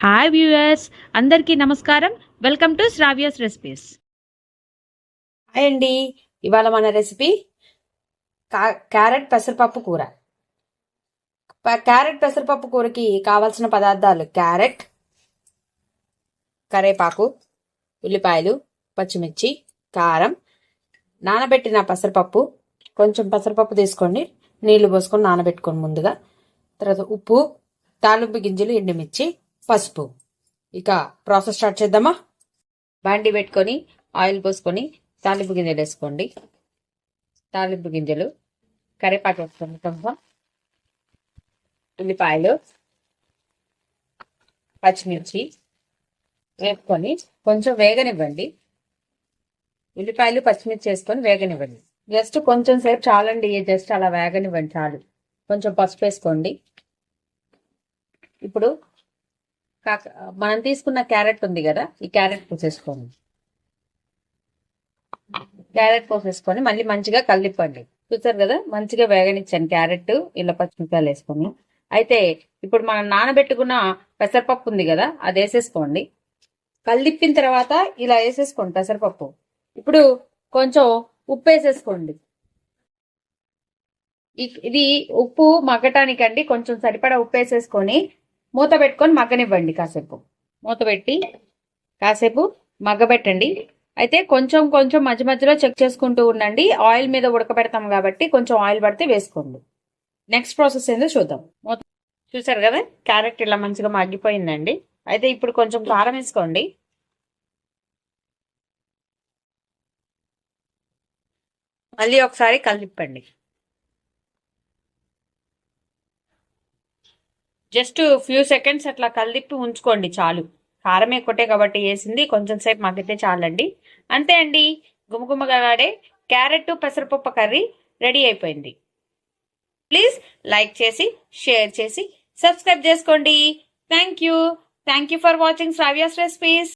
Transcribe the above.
Hi viewers, అందరికీ నమస్కారం. Welcome to Sravya's recipes. Hi అండి. ఇవాళ మన రెసిపీ క్యారెట్ పెసరపప్పు కూర. క్యారెట్ పెసరపప్పు కూరకి కావాల్సిన పదార్థాలు: క్యారెట్, కరేపాకు, ఉల్లిపాయలు, పచ్చిమిర్చి, కారం, నానబెట్టిన పెసరపప్పు. కొంచెం పెసరపప్పు తీసుకోండి, నీళ్లు పోసుకొని నానబెట్టుకోండి ముందుగా. తర్వాత ఉప్పు, తాలింపు గింజలు, ఎండుమిర్చి, పసుపు. ఇక ప్రాసెస్ స్టార్ట్ చేద్దామా? బాండి పెట్టుకొని ఆయిల్ పోసుకొని తాలింపు గింజలు వేసుకోండి. తాలింపు గింజలు, కరివేపాకు వేసుకోండి, కొంచెం ఉల్లిపాయలు, పచ్చిమిర్చి వేసుకొని కొంచెం వేగనివ్వండి. ఉల్లిపాయలు పచ్చిమిర్చి వేసుకొని వేగనివ్వండి. జస్ట్ కొంచెం సేపు చాలండి, జస్ట్ అలా వేగనివ్వండి చాలు. కొంచెం పసుపు వేసుకోండి. ఇప్పుడు మనం తీసుకున్న క్యారెట్ ఉంది కదా, ఈ క్యారెట్ పోసేసుకోండి. క్యారెట్ పోసేసుకొని మళ్ళీ మంచిగా కలిపండి. చూసారు కదా, మంచిగా వేగనిచ్చాను క్యారెట్ ఇలా పచ్చిమిరపకాయలు వేసుకొని. అయితే ఇప్పుడు మనం నానబెట్టుకున్న పెసరపప్పు ఉంది కదా, అది వేసేసుకోండి. కలిపిన తర్వాత ఇలా వేసేసుకోండి పెసరపప్పు. ఇప్పుడు కొంచెం ఉప్పు వేసేసుకోండి. ఇది ఉప్పు మగ్గటానికండి, కొంచెం సరిపడా ఉప్పు వేసేసుకొని మూత పెట్టుకొని మగ్గనివ్వండి. కాసేపు మూత పెట్టి కాసేపు మగ్గబెట్టండి. అయితే కొంచెం కొంచెం మధ్య మధ్యలో చెక్ చేసుకుంటూ ఉండండి. ఆయిల్ మీద ఉడకబెడతాం కాబట్టి కొంచెం ఆయిల్ పడితే వేసుకోండి. నెక్స్ట్ ప్రాసెస్ ఏందో చూద్దాం. చూసారు కదా, క్యారెట్ ఇలా మంచిగా మగ్గిపోయిందండి. అయితే ఇప్పుడు కొంచెం కారం వేసుకోండి. మళ్ళీ ఒకసారి కలిపండి. జస్ట్ ఫ్యూ సెకండ్స్ అట్లా కలిపి ఉంచుకోండి చాలు. కారం ఎక్కువటే కాబట్టి వేసింది, కొంచెం సేపు మగ్గితే చాలండి. అంతే అండి, గుమగుమగాడే క్యారెట్ పెసరపప్పు కర్రీ రెడీ అయిపోయింది. ప్లీజ్ లైక్ చేసి, షేర్ చేసి, సబ్స్క్రైబ్ చేసుకోండి. Thank you for watching Shravya's recipes.